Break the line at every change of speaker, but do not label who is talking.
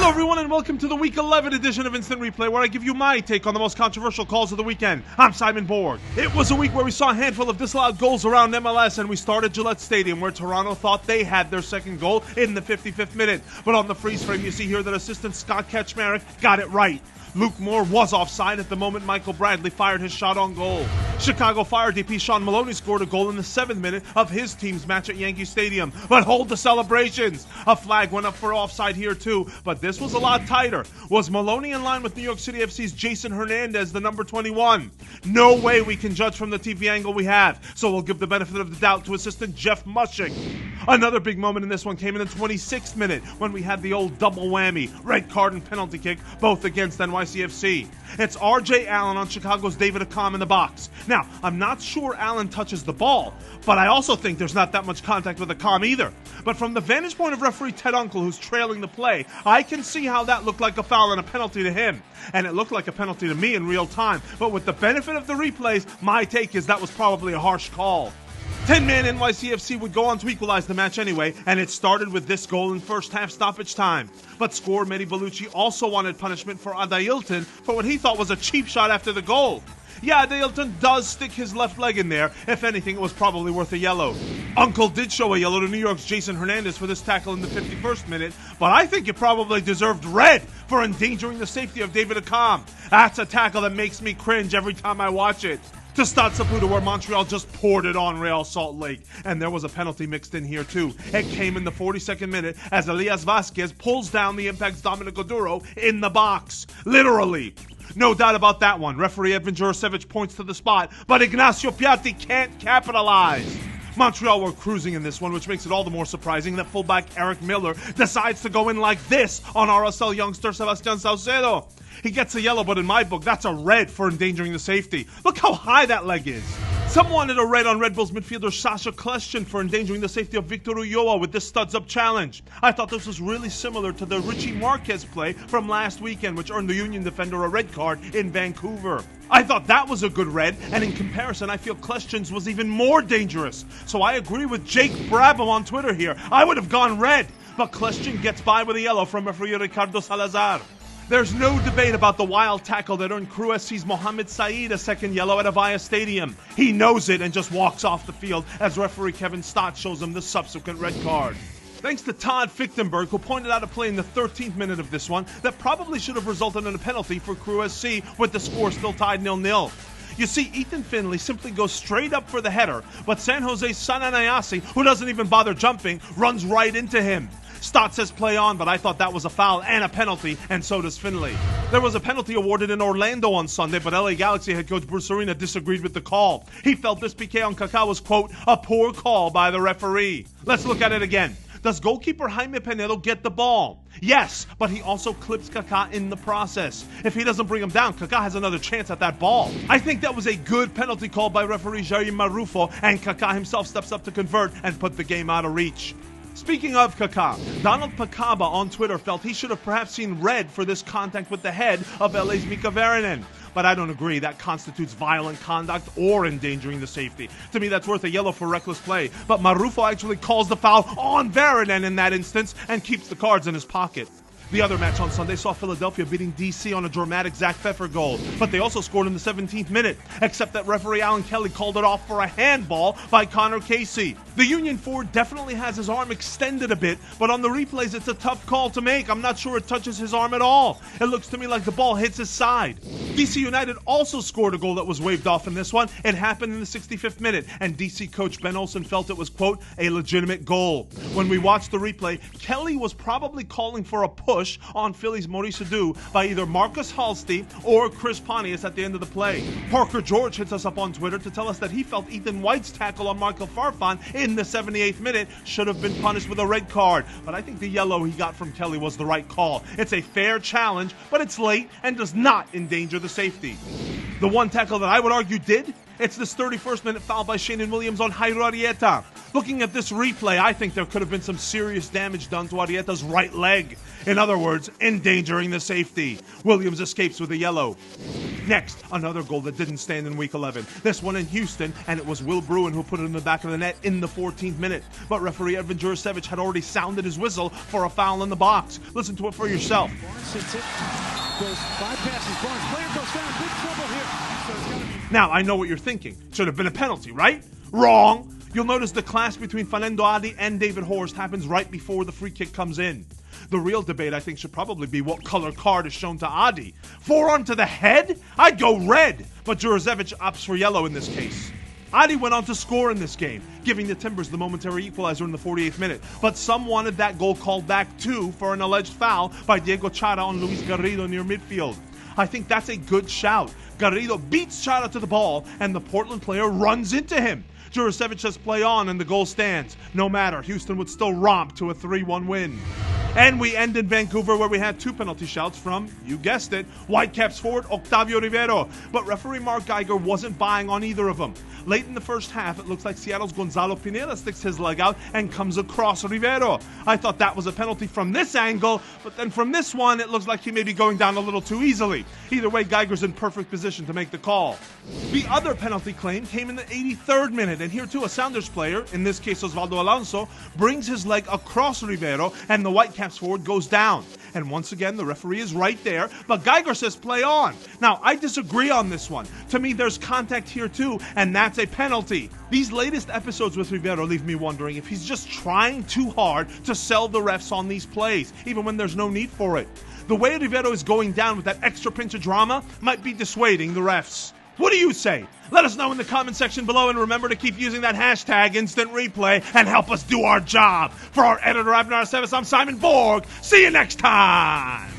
Hello everyone and welcome to the Week 11 edition of Instant Replay, where I give you my take on the most controversial calls of the weekend. I'm Simon Borg. It was a week where we saw a handful of disallowed goals around MLS, and we started Gillette Stadium, where Toronto thought they had their second goal in the 55th minute. But on the freeze frame you see here that assistant Scott Kaczmarek got it right. Luke Moore was offside at the moment Michael Bradley fired his shot on goal. Chicago Fire DP Sean Maloney scored a goal in the 7th minute of his team's match at Yankee Stadium. But hold the celebrations. A flag went up for offside here too, but this was a lot tighter. Was Maloney in line with New York City FC's Jason Hernandez, the number 21? No way we can judge from the TV angle we have, so we'll give the benefit of the doubt to assistant Jeff Mushing. Another big moment in this one came in the 26th minute when we had the old double whammy, red card and penalty kick, both against NYCFC. It's RJ Allen on Chicago's David Accam in the box. Now, I'm not sure Allen touches the ball, but I also think there's not that much contact with Accam either. But from the vantage point of referee Ted Uncle, who's trailing the play, I can see how that looked like a foul and a penalty to him. And it looked like a penalty to me in real time, but with the benefit of the replays, my take is that was probably a harsh call. 10-man NYCFC would go on to equalize the match anyway, and it started with this goal in first half stoppage time. But scorer Mehdi Bellucci also wanted punishment for Adailton for what he thought was a cheap shot after the goal. Yeah, Adailton does stick his left leg in there. If anything, it was probably worth a yellow. Uncle did show a yellow to New York's Jason Hernandez for this tackle in the 51st minute, but I think it probably deserved red for endangering the safety of David Accam. That's a tackle that makes me cringe every time I watch it. To Stade Saputo, where Montreal just poured it on Real Salt Lake. And there was a penalty mixed in here too. It came in the 42nd minute as Elias Vasquez pulls down the Impact's Dominic Oduro in the box. Literally. No doubt about that one. Referee Edvin Jurasevich points to the spot, but Ignacio Piatti can't capitalize. Montreal were cruising in this one, which makes it all the more surprising that fullback Eric Miller decides to go in like this on RSL youngster Sebastian Saucedo. He gets a yellow, but in my book, that's a red for endangering the safety. Look how high that leg is. Some wanted a red on Red Bulls midfielder Sasha Kleshin for endangering the safety of Victor Ulloa with this studs-up challenge. I thought this was really similar to the Richie Marquez play from last weekend, which earned the Union defender a red card in Vancouver. I thought that was a good red, and in comparison, I feel Kleshin's was even more dangerous. So I agree with Jake Brabham on Twitter here. I would have gone red, but Kleshin gets by with a yellow from referee Ricardo Salazar. There's no debate about the wild tackle that earned Crew SC's Mohamed Saeed a second yellow at Avaya Stadium. He knows it and just walks off the field as referee Kevin Stott shows him the subsequent red card. Thanks to Todd Fichtenberg, who pointed out a play in the 13th minute of this one that probably should have resulted in a penalty for Crew SC with the score still tied 0-0. You see, Ethan Finley simply goes straight up for the header, but San Jose's Sananayasi, who doesn't even bother jumping, runs right into him. Stott says play on, but I thought that was a foul and a penalty, and so does Finley. There was a penalty awarded in Orlando on Sunday, but LA Galaxy head coach Bruce Arena disagreed with the call. He felt this PK on Kaka was, quote, a poor call by the referee. Let's look at it again. Does goalkeeper Jaime Penedo get the ball? Yes, but he also clips Kaka in the process. If he doesn't bring him down, Kaka has another chance at that ball. I think that was a good penalty call by referee Jair Marufo, and Kaka himself steps up to convert and put the game out of reach. Speaking of Kaka, Donald Pacaba on Twitter felt he should have perhaps seen red for this contact with the head of LA's Mika Varanen. But I don't agree. That constitutes violent conduct or endangering the safety. To me, that's worth a yellow for reckless play. But Marufo actually calls the foul on Varanen in that instance and keeps the cards in his pocket. The other match on Sunday saw Philadelphia beating DC on a dramatic Zach Pfeffer goal, but they also scored in the 17th minute, except that referee Alan Kelly called it off for a handball by Connor Casey. The Union forward definitely has his arm extended a bit, but on the replays it's a tough call to make. I'm not sure it touches his arm at all. It looks to me like the ball hits his side. DC United also scored a goal that was waved off in this one. It happened in the 65th minute, and DC coach Ben Olsen felt it was, quote, a legitimate goal. When we watched the replay, Kelly was probably calling for a push on Philly's Maurice Adu by either Marcus Halsti or Chris Pontius at the end of the play. Parker George hits us up on Twitter to tell us that he felt Ethan White's tackle on Michael Farfan in the 78th minute should have been punished with a red card, but I think the yellow he got from Kelly was the right call. It's a fair challenge, but it's late and does not endanger the safety. The one tackle that I would argue did, it's this 31st minute foul by Shannon Williams on Jairo Arrieta. Looking at this replay, I think there could have been some serious damage done to Arrieta's right leg. In other words, endangering the safety. Williams escapes with a yellow. Next, another goal that didn't stand in Week 11. This one in Houston, and it was Will Bruin who put it in the back of the net in the 14th minute. But referee Edvin Jurasevich had already sounded his whistle for a foul in the box. Listen to it for yourself.
Barnes hits it, goes 5 passes, Barnes, player goes down, big trouble here. So it's gotta be...
Now, I know what you're thinking. Should have been a penalty, right? Wrong! You'll notice the clash between Fernando Adi and David Horst happens right before the free kick comes in. The real debate, I think, should probably be what color card is shown to Adi. Forearm to the head? I'd go red, but Jurasevich opts for yellow in this case. Adi went on to score in this game, giving the Timbers the momentary equalizer in the 48th minute, but some wanted that goal called back too for an alleged foul by Diego Chara on Luis Garrido near midfield. I think that's a good shout. Garrido beats Chara to the ball, and the Portland player runs into him. Jurasevich says play on, and the goal stands. No matter, Houston would still romp to a 3-1 win. And we end in Vancouver, where we had 2 penalty shouts from, you guessed it, Whitecaps forward Octavio Rivero. But referee Mark Geiger wasn't buying on either of them. Late in the first half, it looks like Seattle's Gonzalo Pineda sticks his leg out and comes across Rivero. I thought that was a penalty from this angle, but then from this one, it looks like he may be going down a little too easily. Either way, Geiger's in perfect position to make the call. The other penalty claim came in the 83rd minute, and here too, a Sounders player, in this case Osvaldo Alonso, brings his leg across Rivero, and the Whitecaps forward goes down. And once again, the referee is right there, but Geiger says play on. Now, I disagree on this one. To me, there's contact here too, and that's a penalty. These latest episodes with Rivero leave me wondering if he's just trying too hard to sell the refs on these plays, even when there's no need for it. The way Rivero is going down with that extra pinch of drama might be dissuading the refs. What do you say? Let us know in the comment section below, and remember to keep using that hashtag instant replay and help us do our job. For our editor, Abner Aceves, I'm Simon Borg. See you next time!